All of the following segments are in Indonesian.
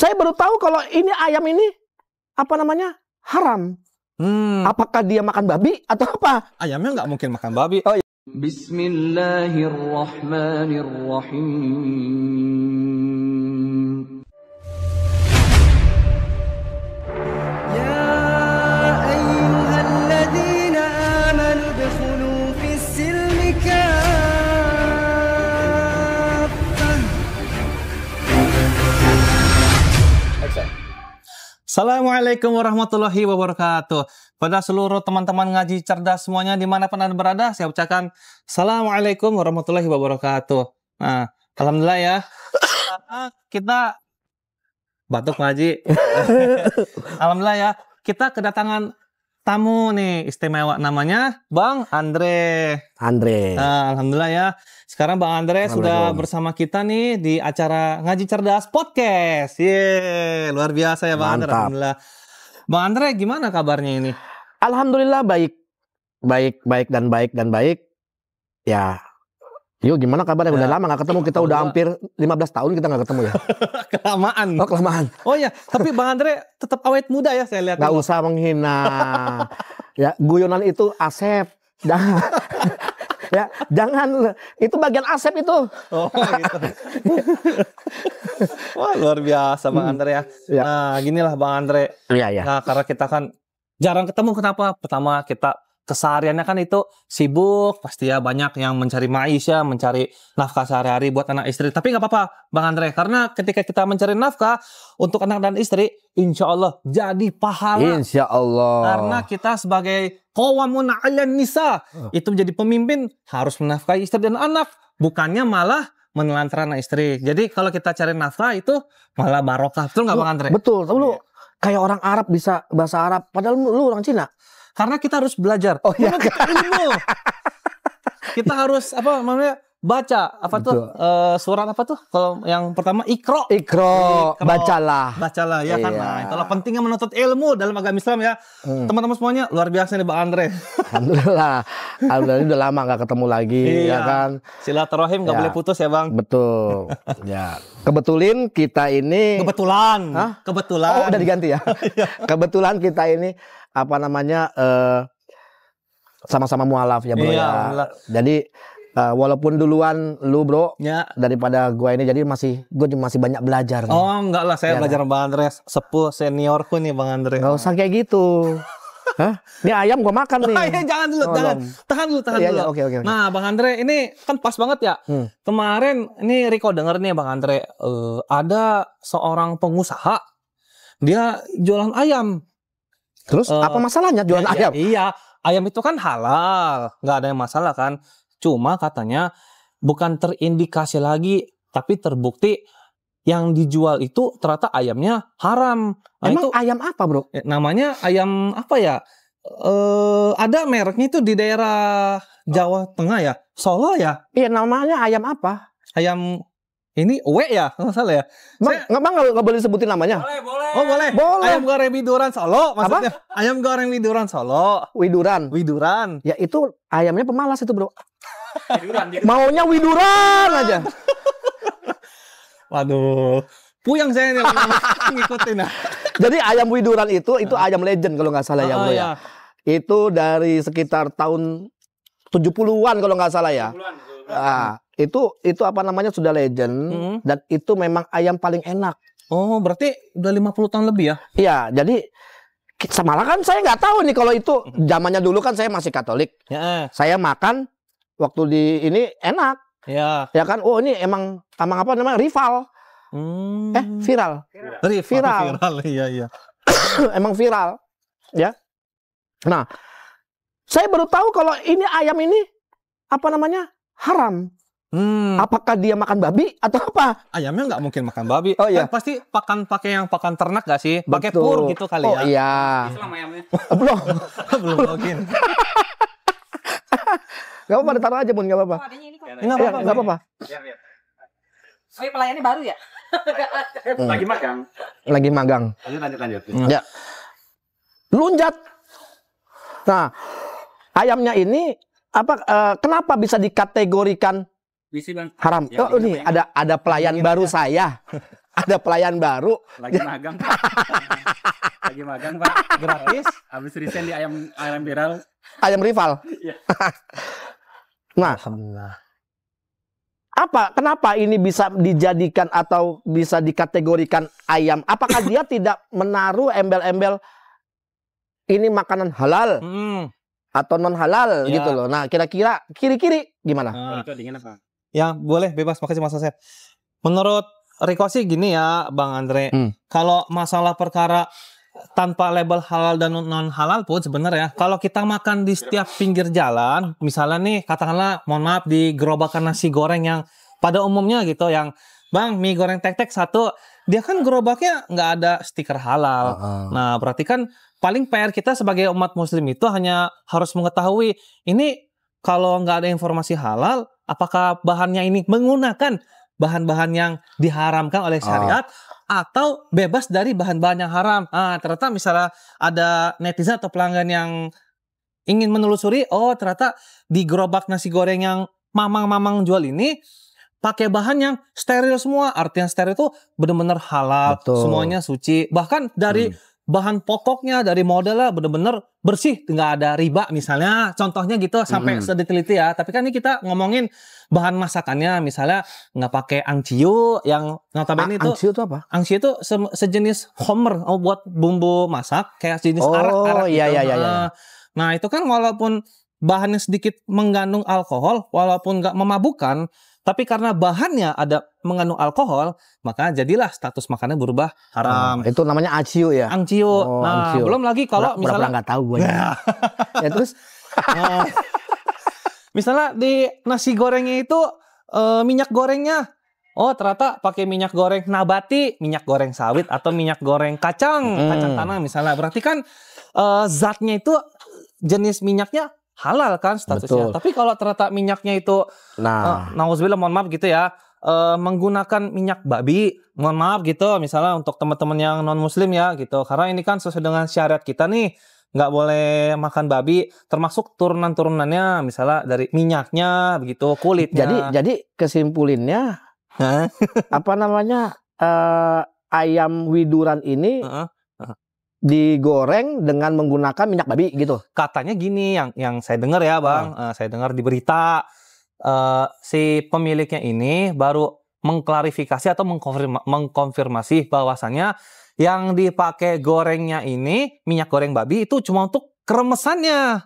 Saya baru tahu kalau ini ayam ini apa namanya haram. Apakah dia makan babi atau apa? Ayamnya nggak mungkin makan babi. Oh, iya. Bismillahirrahmanirrahim. Ya ayyuhalladzina amanu udkhulu fis-silmi kaffah. Assalamualaikum warahmatullahi wabarakatuh. Pada seluruh teman-teman ngaji cerdas semuanya dimanapun Anda berada, saya ucapkan Assalamualaikum warahmatullahi wabarakatuh. Nah, alhamdulillah ya. Kita batuk ngaji. Alhamdulillah ya. Kita kedatangan tamu nih istimewa, namanya Bang Andre. Nah, alhamdulillah ya. Sekarang Bang Andre sudah bersama kita nih di acara Ngaji Cerdas Podcast. Yeay, luar biasa ya Bang Andre. Alhamdulillah. Bang Andre, gimana kabarnya ini? Alhamdulillah baik. Baik dan baik. Ya. Yuk, gimana kabarnya? Udah lama gak ketemu. Kita udah hampir 15 tahun kita gak ketemu ya. Kelamaan. Oh, kelamaan. Oh ya, tapi Bang Andre tetap awet muda ya saya lihat. Gak usah menghina. Ya, guyonan itu Asep. Ya, jangan, itu bagian Asep itu. Oh gitu. Wah, luar biasa Bang Andre ya. Nah, ginilah Bang Andre. Iya. Nah, karena kita kan jarang ketemu, kenapa? Pertama, kita kesehariannya kan itu sibuk, pasti ya banyak yang mencari maisha, mencari nafkah sehari-hari buat anak istri. Tapi nggak apa-apa Bang Andre, karena ketika kita mencari nafkah untuk anak dan istri, insya Allah jadi pahala. Insya Allah. Karena kita sebagai qawwamuna 'alan nisa, itu menjadi pemimpin harus menafkahi istri dan anak, bukannya malah menelantar anak istri. Jadi kalau kita cari nafkah itu malah barokah. Betul nggak Bang Andre? Betul. Lu kayak orang Arab bisa bahasa Arab, padahal lu orang Cina. Karena kita harus belajar. Oh iya. Ilmu. Kita harus apa namanya? Baca apa tuh? Surat apa tuh? Kalau yang pertama Iqra, bacalah ya kan. Nah, itulah pentingnya menuntut ilmu dalam agama Islam ya. Teman-teman semuanya luar biasa nih Bang Andre. Alhamdulillah udah lama gak ketemu lagi ya kan. Silaturahim gak boleh putus ya Bang. Betul. Ya. Kebetulan kita ini Kebetulan. Oh, udah diganti ya. Kebetulan kita ini apa namanya sama-sama mualaf ya bro ya. Jadi walaupun duluan lu bro daripada gua ini, jadi gua masih banyak belajar nih. Oh enggak lah, saya belajar Bang Andre, sepuh seniorku nih Bang Andre. Gak usah kayak gitu. Hah? Ini ayam gua makan nih. Jangan dulu, tahan dulu. Ya, oke. Nah Bang Andre, ini kan pas banget ya. Kemarin ini Riko denger nih Bang Andre, ada seorang pengusaha, dia jualan ayam. Terus apa masalahnya jualan ayam? Iya, ayam itu kan halal, nggak ada yang masalah kan. Cuma katanya bukan terindikasi lagi, tapi terbukti yang dijual itu ternyata ayamnya haram. Nah, emang itu ayam apa bro? Namanya ayam apa ya? Ada mereknya itu di daerah Jawa Tengah ya, Solo ya. Iya, namanya ayam apa? Ayam ini ya, nggak salah ya. Bang nggak boleh sebutin namanya? Boleh. Oh boleh. Ayam goreng Widuran Solo maksudnya. Apa? Ayam goreng Widuran Solo. Widuran. Ya itu ayamnya pemalas itu bro. Maunya widuran aja. Waduh, puyeng saya nih ngikutin. Jadi ayam widuran itu ayam legend kalau nggak salah ya bro ya. Itu dari sekitar tahun 70-an kalau nggak salah ya. Itu apa namanya sudah legend dan itu memang ayam paling enak. Oh, berarti udah 50 tahun lebih ya? Iya, jadi malah kan saya nggak tahu nih kalau itu zamannya dulu kan saya masih Katolik. Saya makan waktu di ini enak. Ya kan? Oh, ini emang apa namanya? Rival. Viral. Iya. Emang viral. Ya. Nah, saya baru tahu kalau ini ayam ini apa namanya? Haram. Apakah dia makan babi atau apa? Ayamnya nggak mungkin makan babi. Oh iya. Kan pasti pakai yang pakan ternak gak sih? Pakai pur gitu kali ya. Oh iya. Belum mungkin. Gak apa-apa, ditaruh aja Bun, gak apa-apa. Gak apa-apa. Oh, pelayannya baru ya? Lagi magang. Lanjut. Ya. Lunjat. Nah, ayamnya ini kenapa bisa dikategorikan haram? Oh, ini ada pelayan baru saya. ada pelayan baru. Lagi magang, Pak. Lagi magang, Pak. Gratis. Habis resign di ayam viral. Ayam rival. Iya. Nah, Alhamdulillah. kenapa ini bisa dijadikan atau bisa dikategorikan ayam? Apakah dia tidak menaruh embel-embel ini makanan halal atau non halal gitu loh? Nah, kira-kira kiri-kiri gimana? Itu dingin apa? Ya, boleh bebas. Makasih Mas Asep. Menurut Riko sih gini ya, Bang Andre. Kalau masalah perkara tanpa label halal dan non halal pun sebenarnya kalau kita makan di setiap pinggir jalan, misalnya nih katakanlah mohon maaf di gerobakan nasi goreng yang pada umumnya gitu, yang Bang mie goreng tek-tek satu, dia kan gerobaknya nggak ada stiker halal. Nah berarti kan paling PR kita sebagai umat muslim itu hanya harus mengetahui ini kalau nggak ada informasi halal, apakah bahannya ini menggunakan bahan-bahan yang diharamkan oleh syariat atau bebas dari bahan-bahan yang haram. Ternyata misalnya ada netizen atau pelanggan yang ingin menelusuri, oh ternyata di gerobak nasi goreng yang mamang-mamang jual ini pakai bahan yang steril semua. Artinya steril itu benar-benar halal, semuanya suci. Bahkan dari bahan pokoknya, dari modelnya benar-benar bersih, nggak ada riba misalnya. Contohnya gitu sampai sedetail-itu ya. Tapi kan ini kita ngomongin bahan masakannya, misalnya nggak pakai angciu yang notabene itu. Angciu itu apa? Angciu itu sejenis homer buat bumbu masak, kayak jenis arak-arak iya, gitu. iya. Nah itu kan walaupun bahannya sedikit mengandung alkohol, walaupun nggak memabukkan, tapi karena bahannya ada mengandung alkohol, maka jadilah status makannya berubah haram. Itu namanya angciu ya? Angciu. Nah, angciu. belum lagi kalau misalnya nggak tahu gue. Ya terus misalnya di nasi gorengnya itu minyak gorengnya, oh ternyata pakai minyak goreng nabati, minyak goreng sawit atau minyak goreng kacang tanah misalnya. Berarti kan zatnya itu jenis minyaknya halal kan statusnya. Tapi kalau ternyata minyaknya itu nauzubillah mohon maaf gitu ya, menggunakan minyak babi, mohon maaf gitu, misalnya untuk teman-teman yang non muslim ya gitu, karena ini kan sesuai dengan syariat kita nih, nggak boleh makan babi, termasuk turunan-turunannya, misalnya dari minyaknya begitu, kulitnya. Jadi kesimpulinnya apa namanya, ayam widuran ini digoreng dengan menggunakan minyak babi gitu. Katanya gini yang saya dengar ya Bang, saya dengar di berita, si pemiliknya ini baru mengklarifikasi atau mengkonfirmasi bahwasannya yang dipakai gorengnya ini minyak goreng babi itu cuma untuk keremesannya.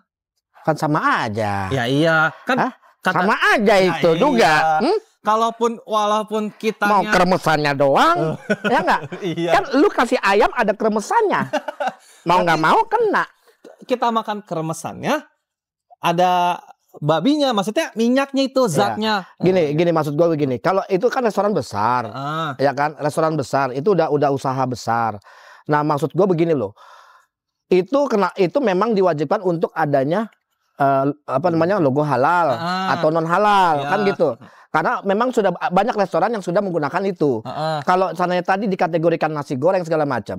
Kan sama aja. Ya iya, kan sama aja itu juga. Walaupun kita mau kremesannya doang, ya nggak? Kan lu kasih ayam ada kremesannya, mau nggak mau kena. Kita makan kremesannya, ada babinya, maksudnya minyaknya itu zatnya. Gini maksud gue begini, kalau itu kan restoran besar, ya kan, restoran besar itu udah usaha besar. Nah maksud gue begini loh, itu memang diwajibkan untuk adanya apa namanya logo halal atau non halal kan gitu. Karena memang sudah banyak restoran yang sudah menggunakan itu. Kalau seandainya tadi dikategorikan nasi goreng segala macam,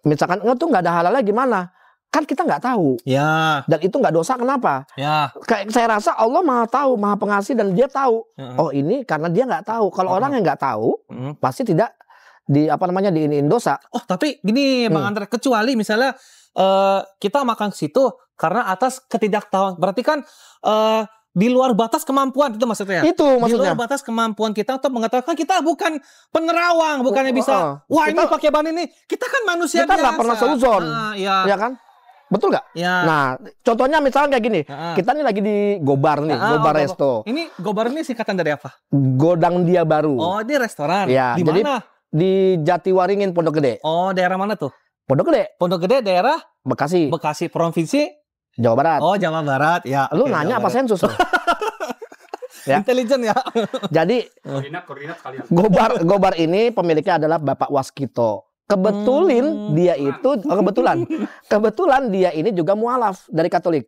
misalkan itu nggak ada halalnya gimana? Kan kita nggak tahu. Ya. Dan itu nggak dosa, kenapa? Ya. Kayak saya rasa Allah maha tahu, maha pengasih, dan dia tahu. Oh ini karena dia nggak tahu. Kalau orang yang nggak tahu, pasti tidak diiniin dosa. Oh tapi gini Bang Andre, kecuali misalnya kita makan ke situ karena atas ketidaktahuan. Berarti kan di luar batas kemampuan itu maksudnya. Itu maksudnya. Di luar batas kemampuan kita untuk mengetahui kita bukan penerawang, bukannya bisa. Wah kita, ini pakai bahan ini. Kita kan manusia kita nggak pernah seuzon, ya kan? Betul nggak? Ya. Nah, contohnya misalnya kayak gini. Kita nih lagi di Gobar nih, Gobar Resto. Ini Gobar ini singkatan dari apa? Godang Dia Baru. Oh, di restoran. Ya, di jadi mana? Di Jatiwaringin, Pondok Gede. Oh, daerah mana tuh? Pondok Gede. Pondok Gede daerah Bekasi. Bekasi provinsi Jawa Barat. Oh, Jawa Barat. Ya. Lu nanya apa sensus? Ya. Intelijen ya. Jadi koordinat sekalian. Gobar ini pemiliknya adalah Bapak Waskito. Kebetulan dia ini juga mualaf dari Katolik.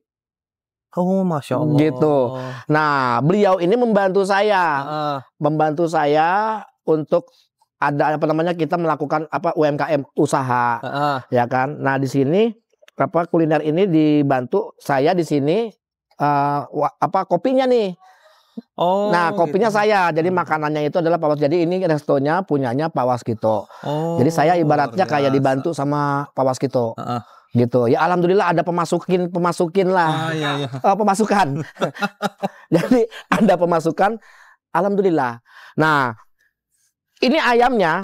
Oh, Masya Allah. Gitu. Nah, beliau ini membantu saya untuk ada kita melakukan UMKM usaha, ya kan. Nah di sini kuliner ini dibantu saya di sini kopinya nih. Oh. Nah, kopinya gitu. saya. Jadi makanannya itu adalah Pak Waskito. Jadi ini restonya punyanya Pak Waskito. Oh. Jadi saya ibaratnya luar kayak biasa. dibantu sama Pak Waskito. Heeh. Gitu. Ya alhamdulillah ada pemasukin lah. Iya. Pemasukan. Jadi ada pemasukan. Alhamdulillah. Nah, ini ayamnya.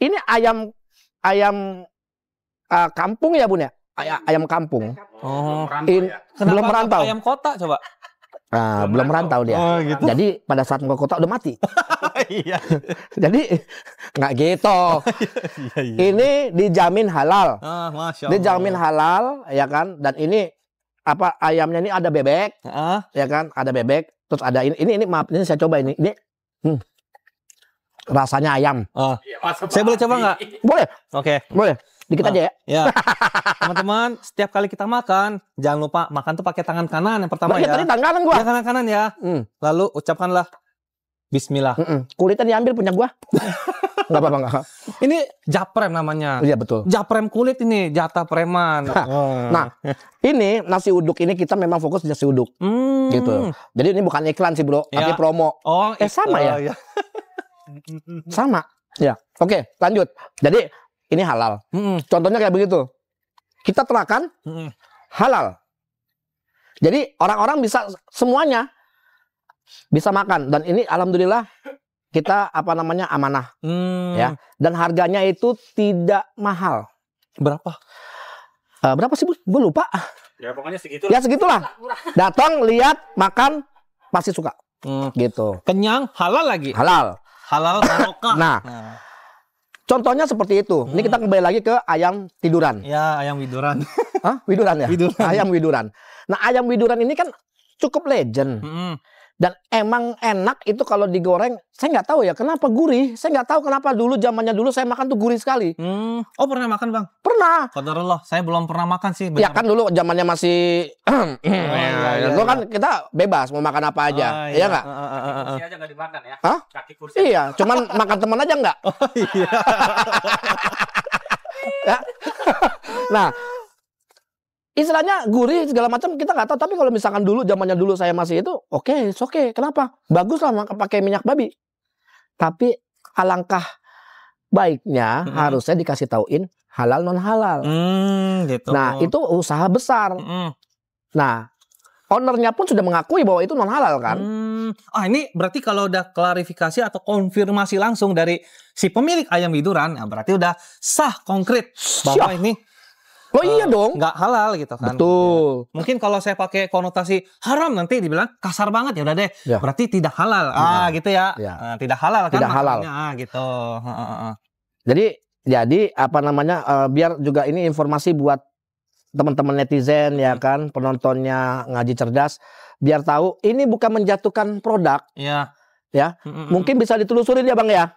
Ini ayam kampung ya Bun ya? Ayam kampung. Oh. Belum merantau. Ayam kota coba. Belum merantau dia. Oh, gitu. Jadi pada saat mau ke kota udah mati. Iya. Jadi nggak gitu. Iya. Ini dijamin halal. Masya Allah. Dijamin halal ya kan. Dan ini apa ayamnya ini ada bebek. Ya kan? Ada bebek. Terus ada ini maaf ini saya coba ini. Rasanya ayam. Saya boleh coba nggak? Boleh. Oke. Boleh. Dikit aja ya. Ya. Teman-teman, setiap kali kita makan, jangan lupa makan tuh pakai tangan kanan yang pertama Tadi ya. tangan kanan gua. Ya tangan kanan ya. Lalu ucapkanlah Bismillah. Kulitnya diambil punya gua. Enggak apa-apa enggak. Ini japrem namanya. Iya betul. Japrem kulit ini, jatah preman. Nah, ini nasi uduk ini kita memang fokus di nasi uduk. Gitu. Jadi ini bukan iklan sih, Bro, tapi promo. Sama ya? Sama. Ya. Oke, lanjut. Jadi ini halal. Contohnya kayak begitu. Kita terapkan halal. Jadi orang-orang bisa semuanya bisa makan dan ini alhamdulillah kita amanah ya. Dan harganya itu tidak mahal. Berapa? Berapa sih, Bu? Gue lupa. Ya pokoknya segitu. Ya segitulah. Datang, lihat, makan, pasti suka. Gitu. Kenyang, halal lagi. Halal. Halal barokah. Nah. Contohnya seperti itu. Ini kita kembali lagi ke ayam tiduran. Ya, ayam widuran. Hah? Widuran ya? Widuran. Ayam widuran. Nah, ayam widuran ini kan cukup legend. Dan emang enak itu kalau digoreng. Saya nggak tahu ya kenapa gurih. Saya nggak tahu kenapa zamannya dulu saya makan tuh gurih sekali. Oh, pernah makan, Bang? Pernah. Qadarullah, saya belum pernah makan sih. Ya kan dulu zamannya masih dulu kan kita bebas mau makan apa aja. Iya nggak? Kursi aja nggak dimakan ya. Hah? Kaki kursi. Iya, cuman makan teman aja nggak? Iya. Ya. Nah, istilahnya gurih segala macam kita nggak tahu. Tapi kalau misalkan zamannya dulu saya masih itu, oke. Kenapa? Bagus lah pakai minyak babi. Tapi alangkah baiknya harusnya dikasih tauin halal non halal. Gitu. Nah itu usaha besar. Nah ownernya pun sudah mengakui bahwa itu non halal kan. Ini berarti kalau udah klarifikasi atau konfirmasi langsung dari si pemilik ayam widuran, berarti udah sah konkret bahwa ini oh iya dong, nggak halal gitu kan. Betul. Mungkin kalau saya pakai konotasi haram nanti dibilang kasar banget ya udah deh. Ya. Berarti tidak halal. Gitu ya. Tidak halal kan. Tidak halal. Gitu. Jadi biar juga ini informasi buat teman-teman netizen ya kan, penontonnya Ngaji Cerdas, biar tahu ini bukan menjatuhkan produk. Iya. Ya. Mungkin bisa ditelusurin ya Bang ya.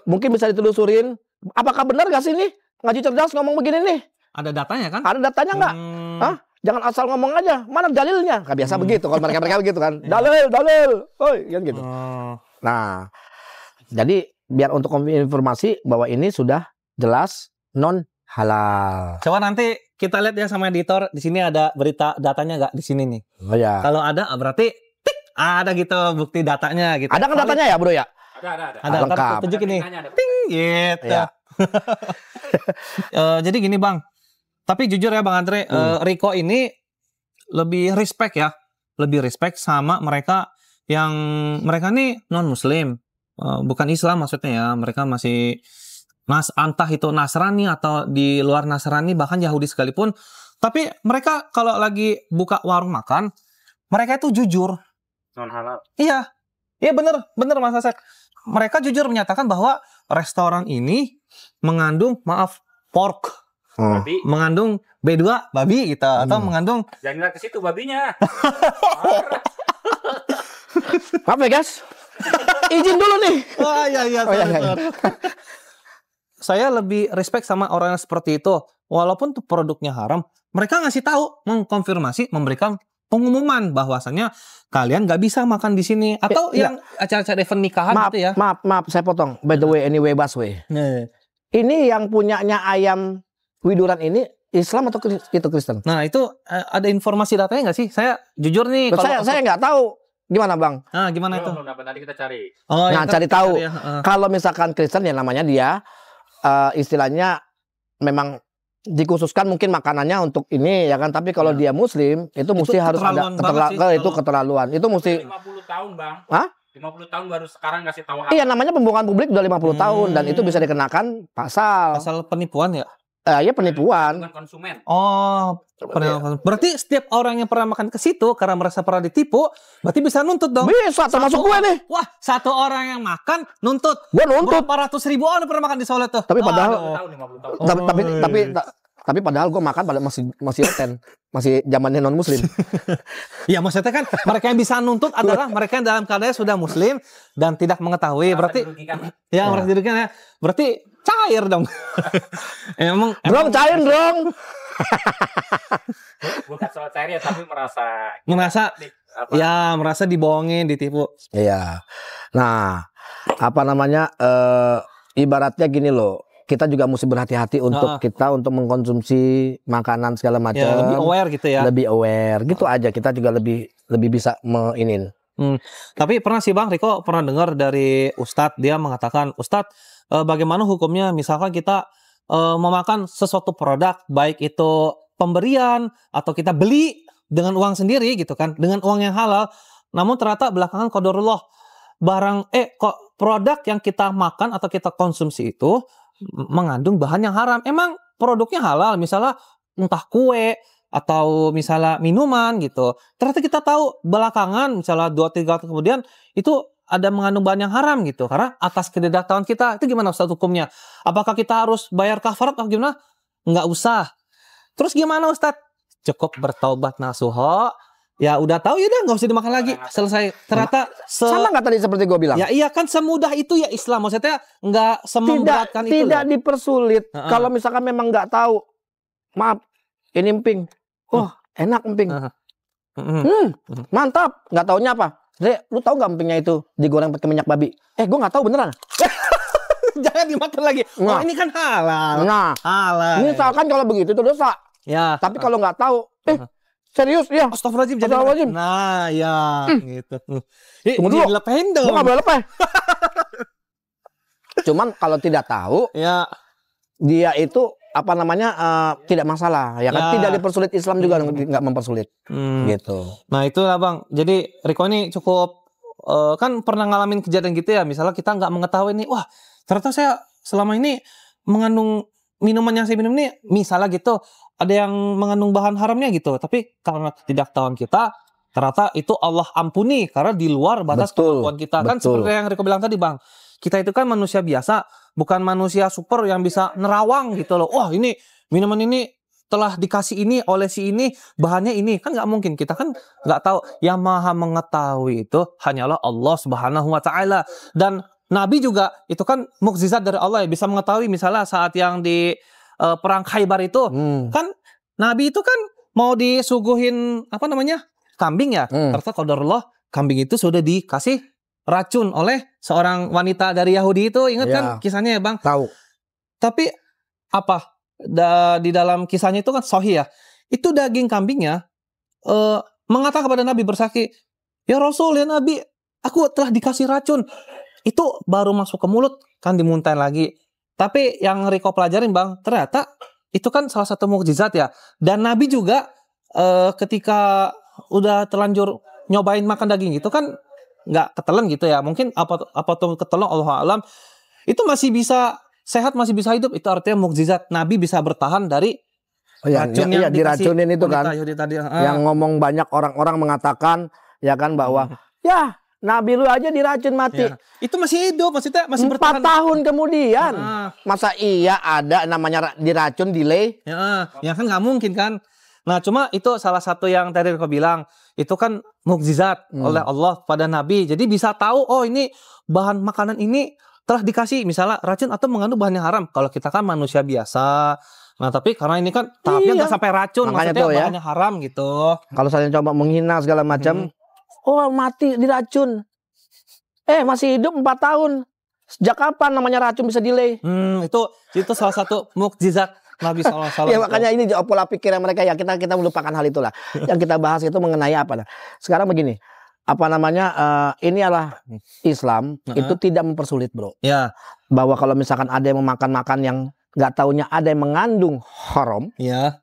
Mungkin bisa ditelusurin. Apakah benar gak sih nih Ngaji Cerdas ngomong begini nih? Ada datanya kan? Ada datanya nggak? Hah? Jangan asal ngomong aja. Mana dalilnya? Gak biasa begitu. Kalau mereka begitu kan. Dalil. Oi, kan gitu. Nah, jadi biar untuk informasi bahwa ini sudah jelas non halal. Coba nanti kita lihat ya sama editor. Di sini ada berita datanya nggak di sini nih? Oh ya. Kalau ada berarti tik, ada gitu bukti datanya gitu. Ada kan datanya ya, Bro ya? Ada. Lengkap. Tunjuk ini. Ting gitu. Ya. Jadi gini Bang. Tapi jujur ya Bang Andre, Riko ini lebih respect ya. Lebih respect sama mereka yang mereka nih non-muslim. Bukan Islam maksudnya ya. Mereka masih entah itu Nasrani atau di luar Nasrani, bahkan Yahudi sekalipun. Tapi mereka kalau lagi buka warung makan, mereka itu jujur. Non halal. Iya. Iya bener Mas Asep. Mereka jujur menyatakan bahwa restoran ini mengandung, pork. Babi. Mengandung B2 babi gitu atau mengandung jangan ke situ babinya. Maaf ya guys. Izin dulu nih. Iya. Saya lebih respect sama orang yang seperti itu. Walaupun tuh produknya haram, mereka ngasih tahu, mengkonfirmasi, memberikan pengumuman bahwasannya kalian nggak bisa makan di sini atau yang acara-acara event nikahan gitu ya. Maaf, saya potong. By the way, anyway, Baswe. Ini yang punyanya ayam widuran ini Islam atau itu Kristen? Nah itu ada informasi datanya nggak sih? Saya jujur nih. Saya nggak tahu. Gimana Bang? Gimana itu? Tadi kita cari. Oh, nah, cari tahu. Kalau misalkan Kristen ya namanya dia istilahnya memang dikhususkan mungkin makanannya untuk ini ya kan, tapi kalau dia Muslim itu mesti harus ada keterlaluan. Itu mesti 50 tahun, Bang. Hah? 50 tahun baru sekarang ngasih tahu. Iya, namanya pembohongan publik udah 50 tahun dan itu bisa dikenakan pasal penipuan ya? Iya, penipuan. Bukan konsumen. Oh, berarti setiap orang yang pernah makan ke situ karena merasa pernah ditipu, berarti bisa nuntut dong. Bisa, termasuk gue nih. Wah, satu orang yang makan nuntut. Gue nuntut. Berapa ratus ribu orang pernah makan di Solo tuh. Tapi padahal 50 tahun. tapi padahal gue makan pada masih oten, masih zamannya non Muslim. Ya maksudnya kan mereka yang bisa nuntut adalah mereka yang dalam keadaan sudah Muslim dan tidak mengetahui. Berarti ya merasa dirugikan ya. Berarti cair dong. emang cair dong. Bukan soal cair ya, tapi merasa merasa dibohongin, ditipu. Iya. Nah, apa namanya? Ibaratnya gini loh. Kita juga mesti berhati-hati untuk untuk mengkonsumsi makanan segala macam. Ya, lebih aware gitu ya. Lebih aware, gitu aja. Kita juga lebih bisa meinin. Tapi pernah sih Bang Riko pernah dengar dari Ustadz, dia mengatakan, Ustadz, bagaimana hukumnya misalkan kita memakan sesuatu produk, baik itu pemberian atau kita beli dengan uang sendiri gitu kan, dengan uang yang halal, namun ternyata belakangan qadarullah produk yang kita makan atau kita konsumsi itu mengandung bahan yang haram. Emang produknya halal, misalnya entah kue atau misalnya minuman gitu. Ternyata kita tahu belakangan misalnya 2-3 tahun kemudian itu ada mengandung bahan yang haram gitu. Karena atas ketidaktahuan kita, itu gimana Ustaz hukumnya? Apakah kita harus bayar kafarat atau gimana? Nggak usah. Terus gimana Ustaz? Cukup bertaubat nasuha. Ya udah tahu ya udah nggak usah dimakan lagi, selesai. Ternyata sama nggak tadi seperti gue bilang? Ya iya kan semudah itu ya Islam, maksudnya nggak sememberatkan itu. Tidak dipersulit. Kalau misalkan memang nggak tahu, maaf, ini emping. Oh enak emping. Mantap. Nggak taunya apa? Lu tahu nggak empingnya itu digoreng pakai minyak babi? Gue nggak tahu beneran. Jangan dimakan lagi. Oh ini kan halal. Halal. Misalkan kalau begitu itu dosa. Ya. Tapi kalau nggak tahu, serius ya. Astagfirullahaladzim. Nah ya gitu. Tunggu dulu. Dilepain dong. Gue gak boleh lepeh. Cuman kalau tidak tahu, ya dia itu apa namanya tidak masalah. Ya kan tidak dipersulit, Islam juga nggak mempersulit. Gitu. Nah itu lah Bang. Jadi Riko ini cukup kan pernah ngalamin kejadian gitu ya. Misalnya kita nggak mengetahui nih, wah ternyata saya selama ini mengandung minuman yang saya minum ini, misalnya gitu, ada yang mengandung bahan haramnya gitu. Tapi karena ketidaktahuan kita, ternyata itu Allah ampuni karena di luar batas kemampuan kita. Kan seperti yang Riko bilang tadi Bang, kita itu kan manusia biasa, bukan manusia super yang bisa nerawang gitu loh. Wah ini minuman ini telah dikasih ini oleh si ini, bahannya ini. Kan nggak mungkin, kita kan nggak tahu. Yang maha mengetahui itu hanyalah Allah Subhanahu wa Ta'ala. Dan Nabi juga itu kan mukjizat dari Allah ya, bisa mengetahui misalnya saat yang di perang Khaybar itu kan Nabi itu kan mau disuguhin apa namanya kambing ya, ternyata qadarullah kambing itu sudah dikasih racun oleh seorang wanita dari Yahudi itu, ingat kan kisahnya ya Bang? Tahu. Tapi apa di dalam kisahnya itu kan sahih ya, itu daging kambingnya mengatakan kepada Nabi bersaksi, ya Rasul ya Nabi, aku telah dikasih racun. Itu baru masuk ke mulut kan dimuntahin lagi. Tapi yang Riko pelajarin Bang, ternyata itu kan salah satu mukjizat ya. Dan Nabi juga ketika udah terlanjur nyobain makan daging itu kan nggak ketelen gitu ya. Mungkin apa tuh ketelen Allah alam. Itu masih bisa sehat, masih bisa hidup. Itu artinya mukjizat Nabi bisa bertahan dari racun yang diracunin itu kan. Yang ngomong banyak orang-orang mengatakan ya kan bahwa ya Nabi lu aja diracun mati. Ya. Itu masih hidup, maksudnya masih 4 bertahan. tahun kemudian. Masa iya ada namanya diracun delay? Ya kan nggak mungkin kan. Nah cuma itu salah satu yang tadi aku bilang, itu kan mukjizat oleh Allah pada Nabi. Jadi bisa tahu, oh ini bahan makanan ini telah dikasih misalnya racun atau mengandung bahan yang haram. Kalau kita kan manusia biasa. Nah tapi karena ini kan tahapnya nggak sampai racun, makanya maksudnya bahannya haram gitu. Kalau saya coba menghina segala macam, oh mati diracun. Masih hidup 4 tahun. Sejak kapan namanya racun bisa delay? Itu salah satu mukjizat Nabi SAW. Ya makanya ini pola pikirnya mereka ya, kita melupakan hal itulah. Yang kita bahas itu mengenai apa? Sekarang begini, Ini adalah Islam itu tidak mempersulit, bro. Ya. Bahwa kalau misalkan ada yang memakan yang nggak taunya ada yang mengandung haram, ya,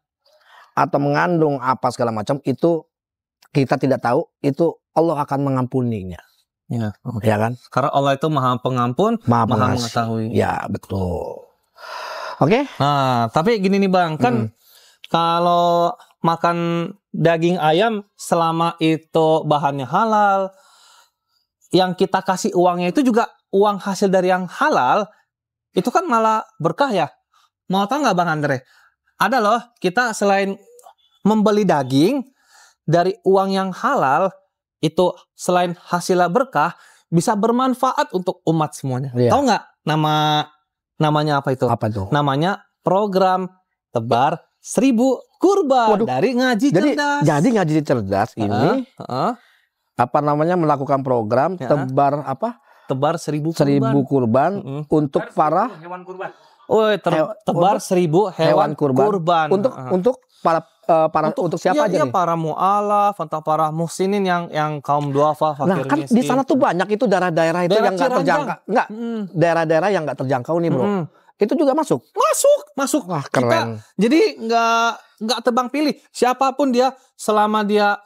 atau mengandung apa segala macam, itu kita tidak tahu, itu Allah akan mengampuninya. Ya, ya kan? Karena Allah itu Maha Pengampun, Maha Mengetahui. Ya, betul. Oke. Nah, tapi gini nih Bang, kan kalau makan daging ayam selama itu bahannya halal, yang kita kasih uangnya itu juga uang hasil dari yang halal, itu kan malah berkah ya. Mau tahu nggak Bang Andre? Ada loh, kita selain membeli daging dari uang yang halal, itu selain hasilnya berkah, bisa bermanfaat untuk umat semuanya. Tahu nggak namanya apa itu? Apa itu? Namanya program Tebar 1000 Kurban. Dari Ngaji Cerdas. Jadi Ngaji Cerdas ini melakukan program tebar Tebar 1000 kurban untuk para hewan kurban. Tebar 1000 hewan kurban. Untuk untuk siapa aja nih? Para mu'alaf atau para muhsinin yang kaum duafa, fakir kan miskin. di sana tuh banyak itu daerah-daerah itu yang nggak terjangkau. Daerah-daerah yang nggak terjangkau nih, bro. Itu juga masuk. Wah, keren. Jadi nggak tebang pilih. Siapapun dia, selama dia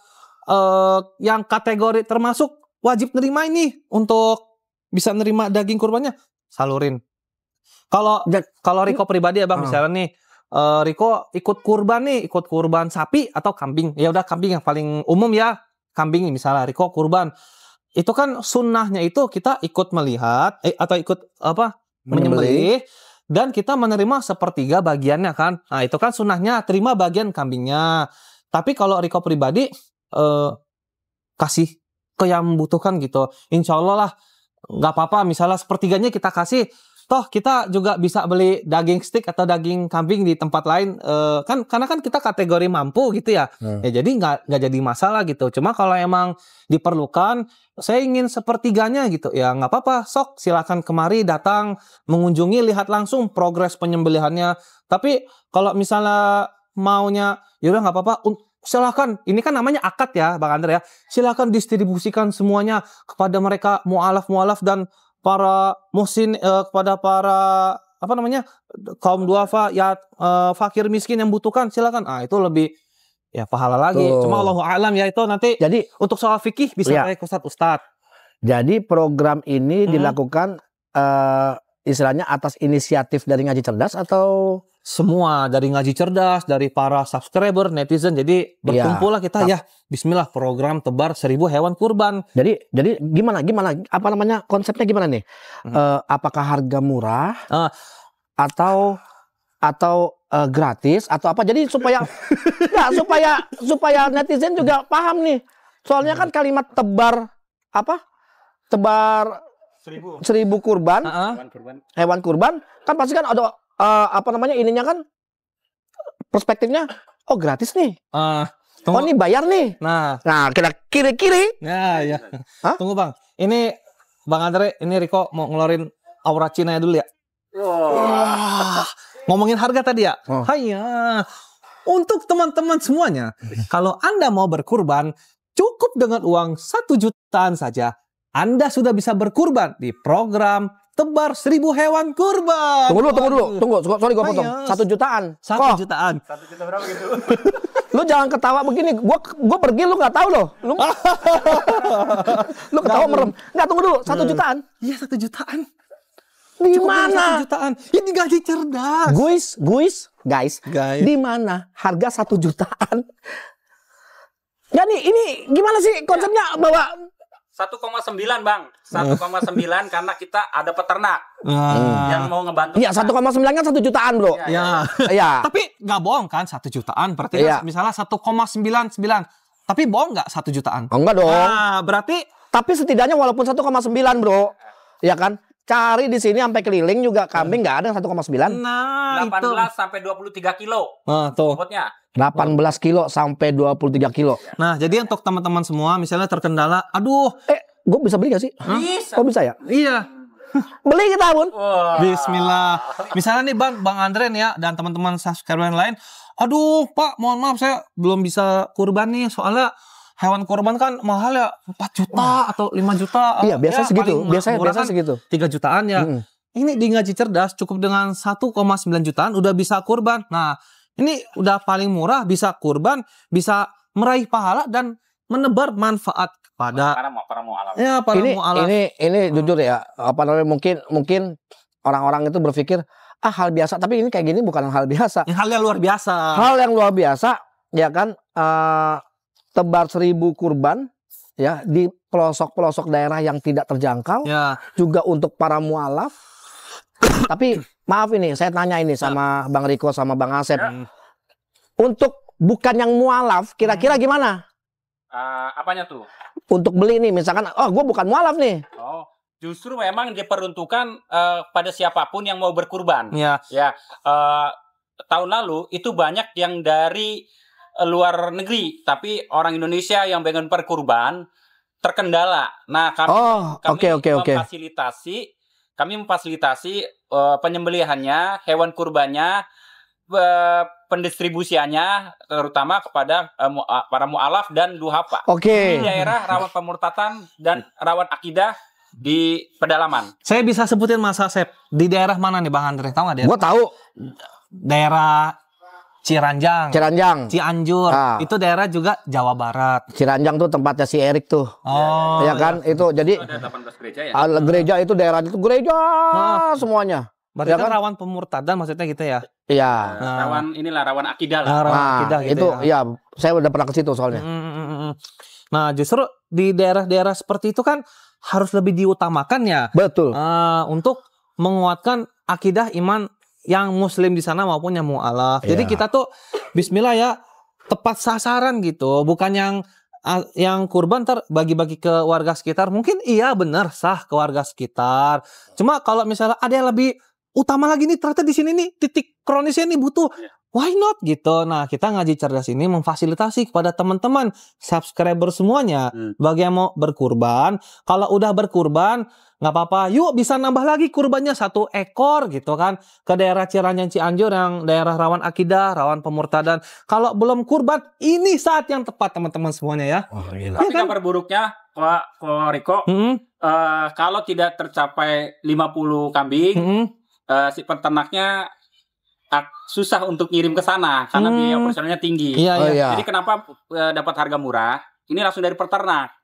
yang kategori termasuk wajib nerima ini untuk bisa nerima daging kurbannya, salurin. Kalau Riko pribadi ya Bang, misalnya nih Riko ikut kurban sapi atau kambing. Ya udah kambing yang paling umum ya, kambing misalnya Riko kurban. Itu kan sunnahnya itu kita ikut melihat atau ikut menyembelih. Dan kita menerima sepertiga bagiannya kan. Nah itu kan sunnahnya terima bagian kambingnya. Tapi kalau Riko pribadi kasih ke yang membutuhkan gitu. Insya Allah lah nggak apa-apa. Misalnya sepertiganya kita kasih. Toh kita juga bisa beli daging stick atau daging kambing di tempat lain. Karena kan kita kategori mampu gitu ya. Ya jadi nggak jadi masalah gitu. Cuma kalau emang diperlukan, saya ingin sepertiganya gitu. Ya nggak apa-apa, sok silakan kemari datang mengunjungi, lihat langsung progres penyembelihannya. Tapi kalau misalnya maunya, yaudah nggak apa-apa, silakan. Ini kan namanya akad ya, Bang Andre ya. Silakan distribusikan semuanya kepada mereka mu'alaf dan para muhsin, kepada para kaum duafa ya, fakir miskin yang butuhkan, silakan. Itu lebih ya pahala lagi. Cuma Allahu a'lam ya, itu nanti jadi untuk soal fikih bisa kayak Ustadz. Jadi program ini dilakukan istilahnya atas inisiatif dari Ngaji Cerdas atau semua dari Ngaji Cerdas, dari para subscriber, netizen. Jadi berkumpul lah kita ya. Bismillah, program tebar 1000 hewan kurban. Jadi gimana? Konsepnya gimana nih? Apakah harga murah atau gratis atau apa? Jadi supaya supaya netizen juga paham nih. Soalnya kan kalimat tebar 1000 kurban, hewan kurban kan pasti kan ada ininya kan perspektifnya, gratis nih. Ini bayar nih. Nah kita kiri. Nah ya. Tunggu Bang. Ini Bang Andre, ini Riko mau ngeluarin aura Cina dulu ya. Ngomongin harga tadi ya. Hayya. Untuk teman-teman semuanya, kalau Anda mau berkurban, cukup dengan uang 1 jutaan saja, Anda sudah bisa berkurban di program Tebar 1000 hewan kurban. Tunggu dulu. Sorry gue potong. 1 jutaan. 1 jutaan. 1 juta berapa gitu? Lu jangan ketawa begini. Gua pergi lu nggak tahu loh. Lu ketawa merem. Nggak, tunggu dulu. 1 jutaan. Iya 1 jutaan. Di mana? 1 jutaan. Ini Ngaji Cerdas. Guys. Di mana harga 1 jutaan? Ya nih, ini gimana sih konsepnya bahwa 1,9 Bang. 1,9 karena kita ada peternak yang mau ngebantu. Iya, 1,9 kan 1 jutaan, Bro. Iya. Tapi nggak bohong kan 1 jutaan. Berarti kan misalnya 1,99. Tapi bohong nggak 1 jutaan? Enggak dong. Nah, berarti tapi setidaknya walaupun 1,9, Bro. Ya kan? Cari di sini sampai keliling juga kambing nggak ada 1,9. Nah, 18 sampai 23 kilo. Nah, tuh. Bobotnya. 18 kilo sampai 23 kilo. Nah, jadi untuk teman-teman semua misalnya terkendala, gue bisa beli gak sih? Bisa. Kok bisa ya? Iya. Beli kita pun. Bismillah. Misalnya nih Bang Andre nih ya, dan teman-teman subscriber yang lain, Pak, mohon maaf saya belum bisa kurban nih, soalnya hewan kurban kan mahal ya 4 juta atau 5 juta. Iya, biasa segitu. Biasa kan segitu. 3 jutaan ya. Ini di Ngaji Cerdas cukup dengan 1,9 jutaan udah bisa kurban. Nah, ini udah paling murah, bisa kurban, bisa meraih pahala dan menebar manfaat kepada para mu'alaf. Ya, para mu'alaf. Ini jujur ya, apa namanya, mungkin orang-orang itu berpikir hal biasa, tapi ini kayak gini bukan hal biasa. Hal yang luar biasa. Hal yang luar biasa, ya kan, tebar 1000 kurban ya di pelosok-pelosok daerah yang tidak terjangkau, ya. Juga untuk para mu'alaf. Tapi maaf ini, saya tanya ini sama Bang Riko sama Bang Asep. Untuk bukan yang mu'alaf, kira-kira gimana? Apanya tuh? Untuk beli nih, misalkan, gue bukan mu'alaf nih. Oh, justru memang diperuntukkan pada siapapun yang mau berkurban. Ya. Tahun lalu itu banyak yang dari luar negeri, tapi orang Indonesia yang pengen berkurban terkendala. Nah, kami memfasilitasi penyembelihannya, hewan kurbannya, pendistribusiannya, terutama kepada para mu'alaf dan duhafa. Di daerah rawan pemurtatan dan rawan akidah di pedalaman. Saya bisa sebutin Mas Asep, di daerah mana nih Bang Andre? Tahu nggak daerah? Gua tahu. Daerah Ciranjang, Cianjur, itu daerah juga Jawa Barat. Ciranjang tuh tempatnya si Erik tuh, ya kan, itu jadi ada 18 gereja ya. Gereja itu daerah itu gereja semuanya. Berarti ya kan rawan pemurtadan maksudnya gitu ya? Iya. Rawan akidah lah. Akidah gitu itu ya. Saya udah pernah ke situ soalnya. Nah justru di daerah-daerah seperti itu kan harus lebih diutamakan ya. Betul. Untuk menguatkan akidah iman yang muslim di sana maupun yang mu'alaf. Jadi kita tuh bismillah ya, tepat sasaran gitu, bukan yang kurban bagi-bagi ke warga sekitar. Mungkin iya benar sah ke warga sekitar. Cuma kalau misalnya ada yang lebih utama lagi nih, ternyata di sini nih titik kronisnya nih butuh, why not gitu. Nah, kita Ngaji Cerdas ini memfasilitasi kepada teman-teman subscriber semuanya bagi yang mau berkurban. Kalau udah berkurban nggak apa-apa, yuk bisa nambah lagi kurbannya 1 ekor gitu kan, ke daerah Ciranjang Cianjur yang daerah rawan akidah, rawan pemurtadan. Kalau belum kurban, ini saat yang tepat teman-teman semuanya ya. Tapi kabar buruknya Pak Riko, kalau tidak tercapai 50 kambing, si peternaknya susah untuk ngirim ke sana karena biaya operasionalnya tinggi. Jadi kenapa dapat harga murah? Ini langsung dari peternak.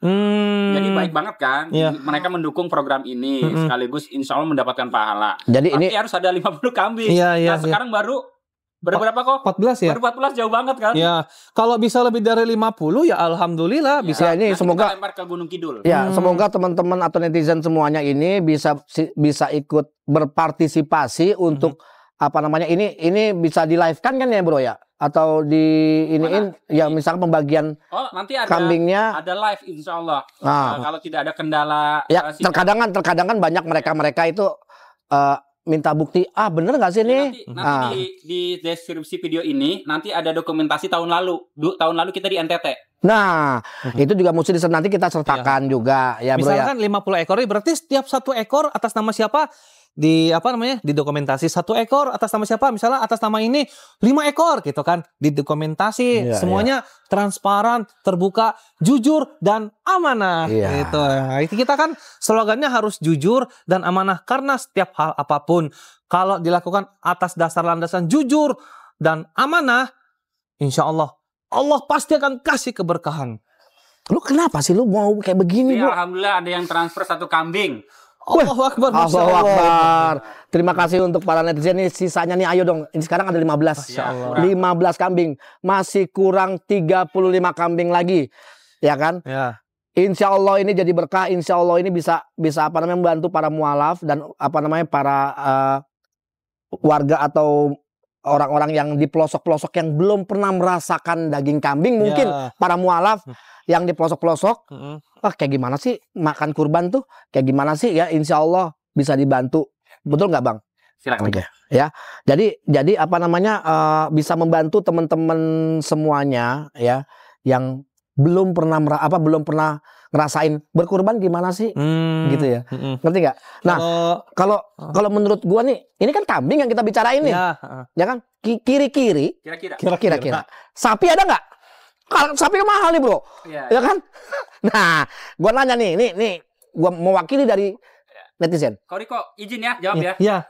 Jadi baik banget kan. Mereka mendukung program ini sekaligus insya Allah mendapatkan pahala. Jadi tapi ini harus ada 50 kambing. Sekarang baru berapa kok? 14 ya? Baru 14 jauh banget kan? Ya. Kalau bisa lebih dari 50 ya alhamdulillah bisa. Ini semoga lempar ke Gunung Kidul. Ya, semoga teman-teman atau netizen semuanya ini bisa ikut berpartisipasi untuk apa namanya, ini bisa di live kan ya bro ya, atau di iniin ya, misalnya pembagian nanti ada kambingnya ada live insya Allah. Kalau tidak ada kendala ya, terkadang kan banyak mereka itu minta bukti, bener nggak sih nih? Nanti di deskripsi video ini nanti ada dokumentasi tahun lalu kita di NTT. Nah, itu juga mesti nanti kita sertakan juga ya bro. Misalkan 50 ekor, berarti setiap 1 ekor atas nama siapa? Di dokumentasi 1 ekor atas nama siapa, misalnya atas nama ini 5 ekor gitu kan, didokumentasi semuanya transparan, terbuka, jujur dan amanah gitu. Nah, itu kita kan slogannya harus jujur dan amanah, karena setiap hal apapun kalau dilakukan atas dasar landasan jujur dan amanah, insya Allah pasti akan kasih keberkahan. Lu kenapa sih lu mau kayak begini, bro? Alhamdulillah ada yang transfer 1 kambing. Allahu Akbar, Allahu Akbar. Terima kasih untuk para netizen ini. Sisanya nih ayo dong. Ini sekarang ada 15. 15 kambing. Masih kurang 35 kambing lagi. Ya kan? Ya. Insya Allah ini jadi berkah. Insya Allah ini bisa apa namanya membantu para mualaf dan apa namanya para warga atau orang-orang yang di pelosok-pelosok yang belum pernah merasakan daging kambing. Mungkin para mualaf yang di pelosok-pelosok, kayak gimana sih makan kurban tuh? Kayak gimana sih ya? Insya Allah bisa dibantu, betul nggak bang? Silakan. Ya, jadi apa namanya bisa membantu teman-teman semuanya ya yang belum pernah ngerasain berkurban gimana sih, gitu ya? Ngerti nggak? Nah, kalau menurut gua nih, ini kan kambing yang kita bicarain nih, ya kan? Kira-kira sapi ada nggak? Kalau sapi kan mahal nih bro, ya kan? Nah, gua nanya nih, gua mewakili dari netizen. Kau Riko, izin ya jawab ya. Iya.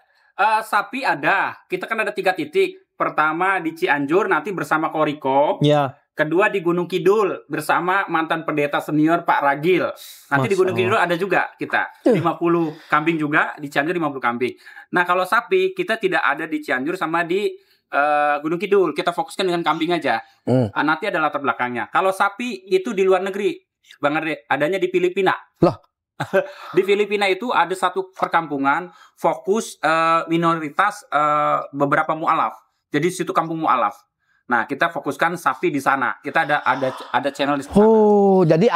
Sapi ada, kita kan ada 3 titik. Pertama di Cianjur nanti bersama Koriko. Iya. Kedua di Gunung Kidul bersama mantan pendeta senior Pak Ragil. Nanti di Gunung Kidul ada juga kita 50 kambing juga, di Cianjur 50 kambing. Nah kalau sapi kita tidak ada di Cianjur sama di Gunung Kidul. Kita fokuskan dengan kambing aja. Nanti ada latar belakangnya. Kalau sapi itu di luar negeri, Bang Andre, adanya di Filipina. Loh. Di Filipina itu ada satu perkampungan fokus minoritas beberapa mualaf. Jadi situ kampung mualaf. Nah, kita fokuskan sapi di sana. Kita ada channel di sana. Oh, jadi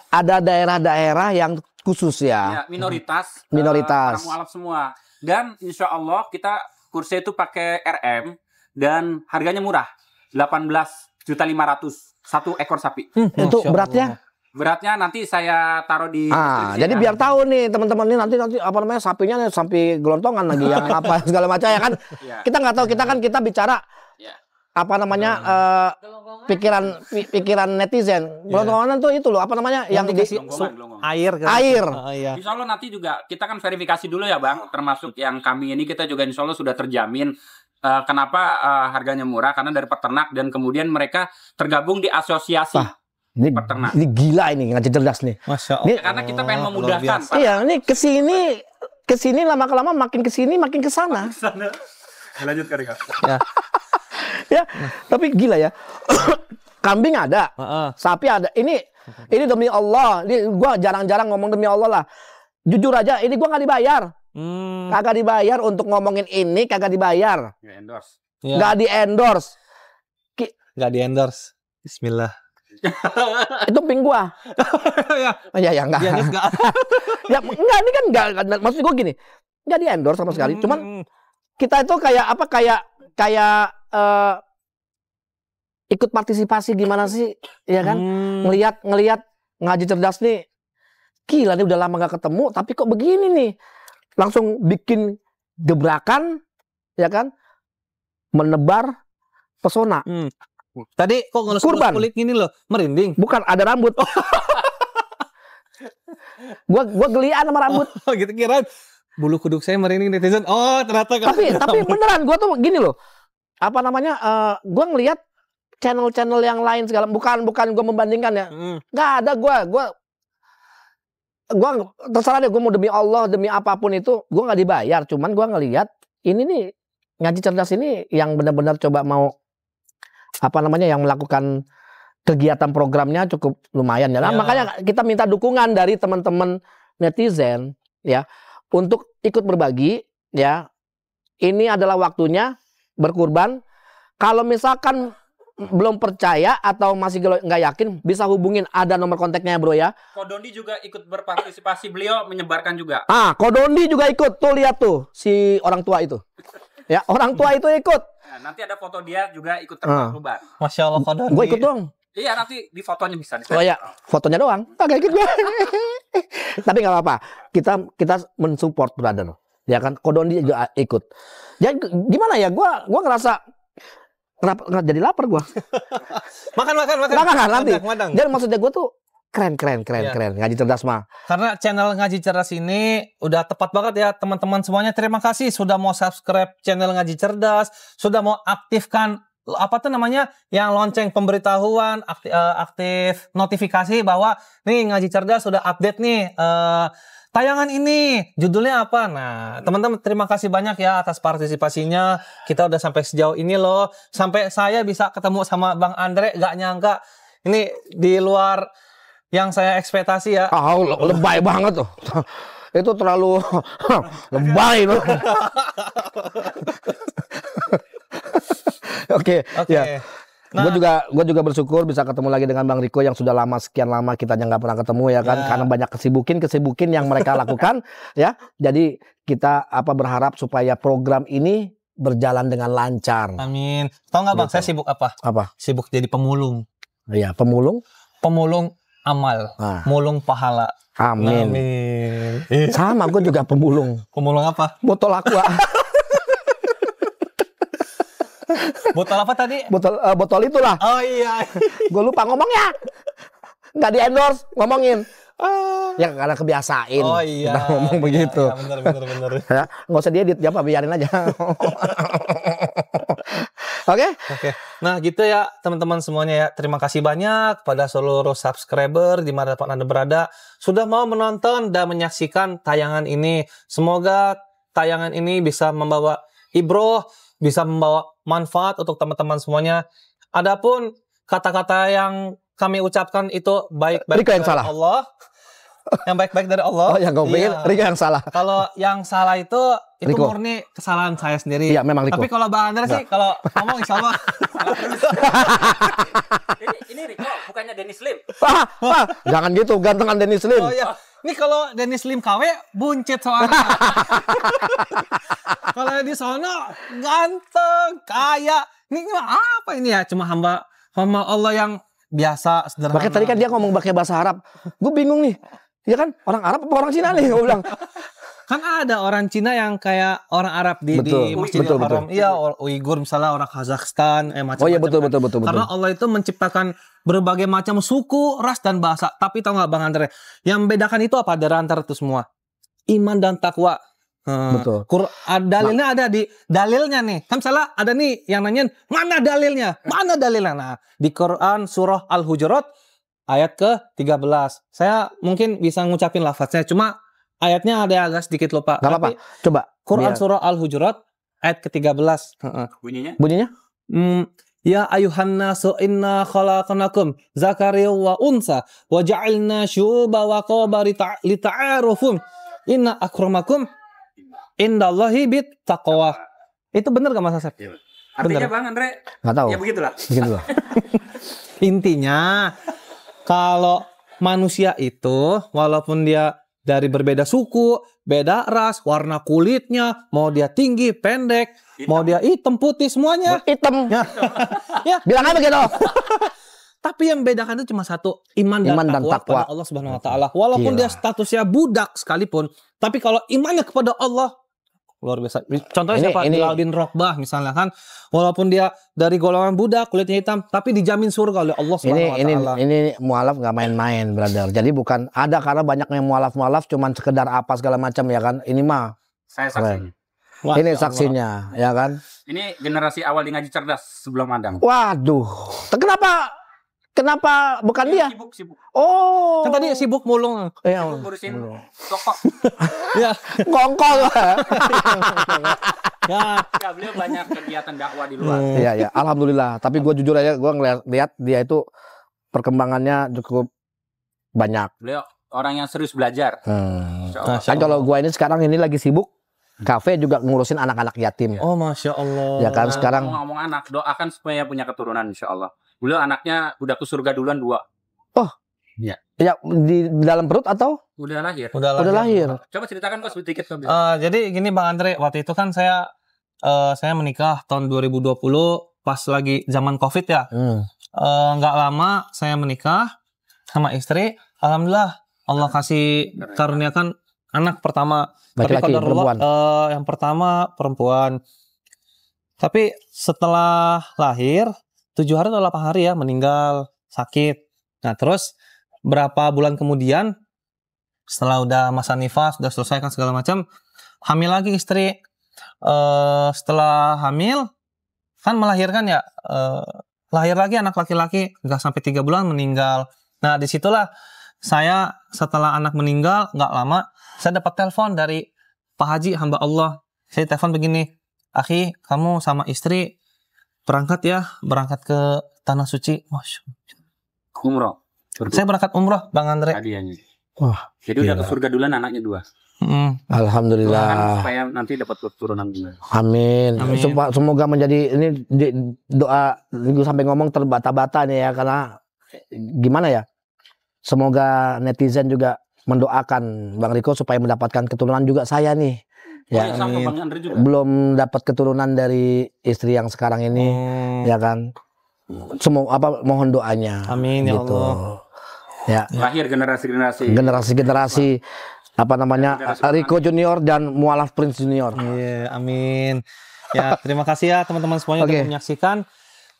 ada daerah-daerah yang khusus ya? Ya, minoritas. Minoritas. Orang mualaf semua. Dan insya Allah kita kursnya itu pakai RM dan harganya murah. 18.500.000 satu ekor sapi. Itu beratnya? Beratnya nanti saya taruh di jadi biar tahu nih teman-teman ini nanti apa namanya sapinya nih, sapi gelontongan lagi yang apa segala macam ya kan. Kita nggak tahu, kita bicara apa namanya pikiran netizen. Gelontongan tuh itu loh apa namanya yang dikasih air. Air. Insya Allah nanti juga kita kan verifikasi dulu ya Bang, termasuk yang kami ini kita juga insya Allah sudah terjamin. Kenapa harganya murah? Karena dari peternak dan kemudian mereka tergabung di asosiasi. Peternak. Ini gila ini ngaji cerdas nih. Masya Allah. Ini, karena kita pengen memudahkan. Iya, ini kesini lama-lama makin kesini makin kesana. Lanjut Rika. Ya, tapi gila ya. Kambing ada, sapi ada. Ini demi Allah. Ini gua jarang-jarang ngomong demi Allah lah. Jujur aja, ini gua nggak dibayar. Kagak dibayar untuk ngomongin ini, kagak dibayar. Nggak di-endorse. Nggak di-endorse. Bismillah. Itu ping gua. Ya enggak. Ya enggak, ini kan enggak, maksud gua gini. Enggak di-endorse sama sekali. Cuman kita itu kayak apa, kayak ikut partisipasi gimana sih, ya kan? Ngelihat ngaji cerdas nih. Gila nih udah lama gak ketemu tapi kok begini nih. Langsung bikin gebrakan, ya kan? Menebar pesona. Tadi kok ngelus-ngelus kulit gini loh, merinding. Bukan, ada rambut. gua gelian sama rambut. Gitu kira bulu kuduk saya merinding netizen. Oh, ternyata tapi beneran gua tuh gini loh. Apa namanya? Gua ngelihat channel-channel yang lain segala, bukan gua membandingkan ya. Nggak ada gua terserah deh, gua mau demi Allah, demi apapun itu, gua nggak dibayar. Cuman gua ngelihat ini nih ngaji cerdas ini yang benar-benar coba mau apa namanya yang melakukan kegiatan programnya cukup lumayan ya. Makanya kita minta dukungan dari teman-teman netizen ya untuk ikut berbagi ya. Ini adalah waktunya berkurban. Kalau misalkan belum percaya atau masih nggak yakin, bisa hubungin, ada nomor kontaknya bro ya. Kodondi juga ikut berpartisipasi, beliau menyebarkan juga. Kodondi juga ikut, tuh lihat tuh si orang tua itu. Ya, orang tua itu ikut. Nah, nanti ada foto dia juga ikut terlibat. Masya Allah, Kodondi. Gue ikut dong. Iya, nanti di fotonya bisa. Oh ya, fotonya doang. Kagak ikut gue. Tapi nggak apa-apa. Kita mensupport brother. Ya kan, Kodondi juga ikut. Jadi gimana ya? Gue ngerasa kenapa jadi lapar gue. Makan nanti. Jadi maksudnya gue tuh keren ngaji cerdas mah. Karena channel ngaji cerdas ini udah tepat banget ya teman-teman semuanya. Terima kasih sudah mau subscribe channel ngaji cerdas, sudah mau aktifkan apa tuh namanya yang lonceng pemberitahuan, aktif notifikasi bahwa nih ngaji cerdas sudah update nih tayangan ini, judulnya apa. Nah teman-teman terima kasih banyak ya atas partisipasinya. Kita udah sampai sejauh ini loh, sampai saya bisa ketemu sama Bang Andre, gak nyangka ini di luar yang saya ekspektasi ya. Lebay banget tuh. Itu terlalu lebay loh. Oke. Ya. Nah, gue juga bersyukur bisa ketemu lagi dengan Bang Riko yang sudah sekian lama kita nggak pernah ketemu ya kan, karena banyak kesibukin yang mereka lakukan ya. Jadi kita berharap supaya program ini berjalan dengan lancar. Amin. Tahu nggak Bang, saya sibuk apa? Sibuk jadi pemulung. Iya, pemulung amal, mulung pahala. Amin. Sama, gue juga pemulung. Pemulung apa? Botol aqua. Botol apa tadi? Botol itulah. Oh iya. Gue lupa ngomongnya. Nggak di endorse ngomongin. Ya karena kebiasain. Oh iya. Kita ngomong begitu. Iya, bener. Ya, nggak usah diedit, ya Pak, biarin aja. Oke. Nah gitu ya teman-teman semuanya ya. Terima kasih banyak pada seluruh subscriber di mana Anda berada sudah mau menonton dan menyaksikan tayangan ini. Semoga tayangan ini bisa membawa ibroh, bisa membawa manfaat untuk teman-teman semuanya. Adapun kata-kata yang kami ucapkan itu baik-baik Riko yang dari salah. Allah. Yang baik-baik dari Allah. Oh, yang gue pikir Riko yang salah. Kalau yang salah itu Riko. murni kesalahan saya sendiri. Iya, memang Riko. Tapi kalau Bang Andre sih kalau ngomong insya Allah. Ini Riko, bukannya Dennis Lim. Jangan gitu, gantengan Dennis Lim. Oh iya. Ini kalau Dennis Lim KW buncit soalnya. Kalau di sono ganteng, kaya. Ini apa ini ya? Cuma hamba Allah yang biasa, sederhana. Makanya tadi kan dia ngomong pakai bahasa Arab. Gue bingung nih. Ya kan, orang Arab apa orang Cina nih? Gue bilang. Kan ada orang Cina yang kayak orang Arab di Masjidil Haram. Iya, Uighur misalnya, orang Kazakhstan, macam-macam. Oh iya, betul. Karena Allah itu menciptakan berbagai macam suku, ras dan bahasa. Tapi tahu nggak Bang Andre, yang membedakan itu apa dari antara itu semua? Iman dan takwa. Betul. Dalilnya ada di dalilnya nih. Kan salah ada nih yang nanyain mana dalilnya? Mana dalilnya? Nah, di Quran surah Al-Hujurat ayat ke-13. Saya mungkin bisa ngucapin lafaznya, cuma ayatnya ada agak sedikit lupa. Gak apa-apa. Coba. Quran surah Al-Hujurat ayat ke-13. Bunyinya? Ya ayuhan nasu inna khalaqnakum zakariya wa unsa wa ja'alna syu'uba wa qabara lita'arufun inna akramakum indallahi bit taqwa. Itu benar gak Mas Asep? Iya. Artinya Bang Andre? Gak tahu. Ya begitulah. Intinya kalau manusia itu walaupun dia dari berbeda suku, beda ras, warna kulitnya, mau dia tinggi, pendek, mau dia hitam, putih, semuanya hitam. Ya, bilang aja begitu. Tapi yang membedakan itu cuma satu, iman dan takwa pada Allah Subhanahu wa taala. Walaupun dia statusnya budak sekalipun, tapi kalau imannya kepada Allah luar biasa. Contohnya siapa? Bilal bin Rabah misalnya kan, walaupun dia dari golongan budak, kulitnya hitam, tapi dijamin surga oleh Allah Subhanahu wa taala. Ini mualaf nggak main-main, brother. Jadi bukan ada karena banyak yang mualaf cuman sekedar apa segala macam ya kan. Ini mah saya saksinya. Ini saksinya, ya kan? Ini generasi awal di ngaji cerdas sebelum Adam. Waduh. Kenapa bukan dia? Sibuk. Oh. Kan tadi sibuk mulung. Sibuk ngurusin toko. Ya, ngongkol. Ya, beliau banyak kegiatan dakwah di luar. Iya. Alhamdulillah. Tapi gue jujur aja, gue ngeliat dia itu perkembangannya cukup banyak. Beliau orang yang serius belajar. Kan kalau gue ini sekarang ini lagi sibuk. Kafe juga ngurusin anak-anak yatim. Oh, Masya Allah. Ya kan sekarang. Ngomong anak, doakan supaya punya keturunan insya Allah. Beliau anaknya udah ke surga duluan 2. Oh. Iya. Ya di dalam perut atau? Udah lahir. Udah lahir. Coba ceritakan kok sedikit. Jadi gini Bang Andre, waktu itu kan saya menikah tahun 2020 pas lagi zaman Covid ya. Nggak lama saya menikah sama istri. Alhamdulillah Allah kasih karuniakan anak pertama. Laki-laki, tapi perempuan. Yang pertama perempuan. Tapi setelah lahir 7 hari atau 8 hari ya meninggal sakit. Nah terus berapa bulan kemudian setelah udah masa nifas udah selesai kan segala macam, hamil lagi istri. Setelah hamil kan melahirkan ya, lahir lagi anak laki-laki nggak sampai 3 bulan meninggal. Nah disitulah saya setelah anak meninggal nggak lama saya dapat telepon dari Pak Haji hamba Allah. Saya telepon begini, akhi kamu sama istri berangkat ke Tanah Suci. Masya Allah. Umroh. Saya berangkat umroh Bang Andre. Hadiahnya. Wah. Jadi udah ke surga duluan anaknya 2. Alhamdulillah. Supaya nanti dapat keturunan juga. Amin. Semoga menjadi ini doa. Gue sampai ngomong terbata-bata nih ya karena gimana ya? Semoga netizen juga mendoakan Bang Riko supaya mendapatkan keturunan juga saya nih. Ya, sama Bang Andre juga. Belum dapat keturunan dari istri yang sekarang ini, ya kan. Mohon doanya. Amin gitu. Ya Allah. Ya. Lahir Ya, terima kasih ya teman-teman semuanya untuk menyaksikan.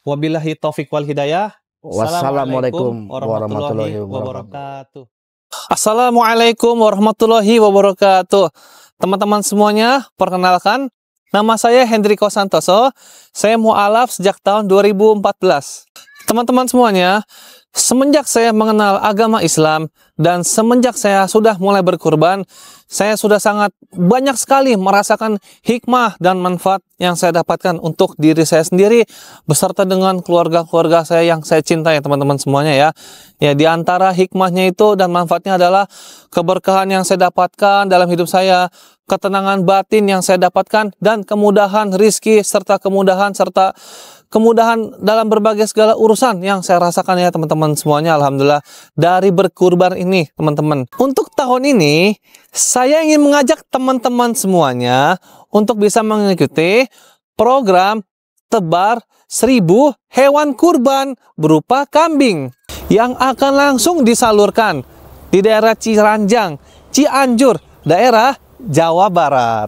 Wabillahi taufik wal hidayah. Wassalamualaikum warahmatullahi wabarakatuh. Assalamualaikum warahmatullahi wabarakatuh. Teman-teman semuanya, perkenalkan, nama saya Hendriko Santoso. Saya mu'alaf sejak tahun 2014. Teman-teman semuanya, semenjak saya mengenal agama Islam dan semenjak saya sudah mulai berkurban, saya sudah sangat banyak sekali merasakan hikmah dan manfaat yang saya dapatkan untuk diri saya sendiri beserta dengan keluarga-keluarga saya yang saya cintai, teman-teman semuanya ya. Ya, di antara hikmahnya itu dan manfaatnya adalah keberkahan yang saya dapatkan dalam hidup saya, ketenangan batin yang saya dapatkan, dan kemudahan rizki serta kemudahan dalam berbagai segala urusan yang saya rasakan ya teman-teman semuanya, alhamdulillah, dari berkurban ini teman-teman. Untuk tahun ini saya ingin mengajak teman-teman semuanya untuk bisa mengikuti program tebar 1000 hewan kurban berupa kambing yang akan langsung disalurkan di daerah Ciranjang, Cianjur, daerah Jawa Barat.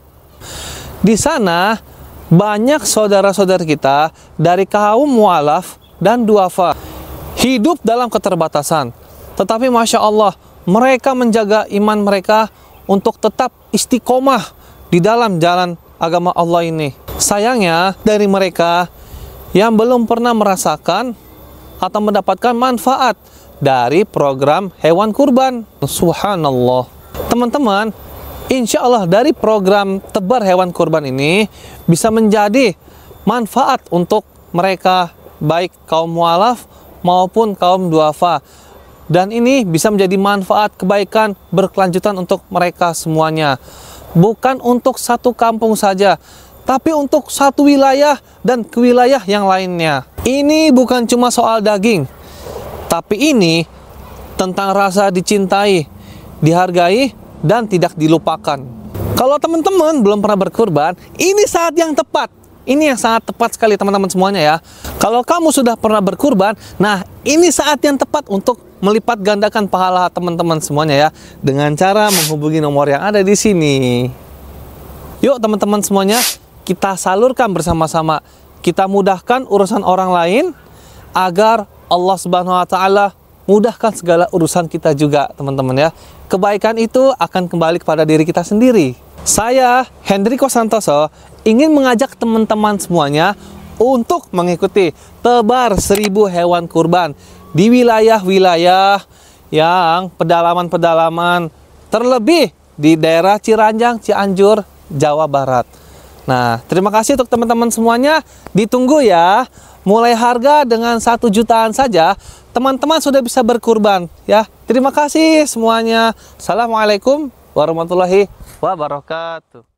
Di sana banyak saudara-saudara kita dari kaum mu'alaf dan duafa hidup dalam keterbatasan. Tetapi Masya Allah, mereka menjaga iman mereka untuk tetap istiqomah di dalam jalan agama Allah ini. Sayangnya dari mereka yang belum pernah merasakan atau mendapatkan manfaat dari program hewan kurban. Subhanallah. Teman-teman, insya Allah dari program tebar hewan kurban ini bisa menjadi manfaat untuk mereka, baik kaum mu'alaf maupun kaum duafa. Dan ini bisa menjadi manfaat kebaikan berkelanjutan untuk mereka semuanya. Bukan untuk satu kampung saja, tapi untuk satu wilayah dan ke wilayah yang lainnya. Ini bukan cuma soal daging, tapi ini tentang rasa dicintai, dihargai, dan tidak dilupakan. Kalau teman-teman belum pernah berkurban, ini saat yang tepat. Ini yang sangat tepat sekali teman-teman semuanya ya. Kalau kamu sudah pernah berkurban, nah ini saat yang tepat untuk melipat gandakan pahala teman-teman semuanya ya, dengan cara menghubungi nomor yang ada di sini. Yuk teman-teman semuanya, kita salurkan bersama-sama. Kita mudahkan urusan orang lain agar Allah Subhanahu wa taala mudahkan segala urusan kita juga, teman-teman ya. Kebaikan itu akan kembali kepada diri kita sendiri. Saya, Hendriko Santoso, ingin mengajak teman-teman semuanya untuk mengikuti tebar 1000 hewan kurban di wilayah-wilayah yang pedalaman-pedalaman, terlebih di daerah Ciranjang, Cianjur, Jawa Barat. Nah, terima kasih untuk teman-teman semuanya. Ditunggu ya. Mulai harga dengan 1 jutaan saja, teman-teman sudah bisa berkurban ya. Terima kasih semuanya. Assalamualaikum warahmatullahi wabarakatuh.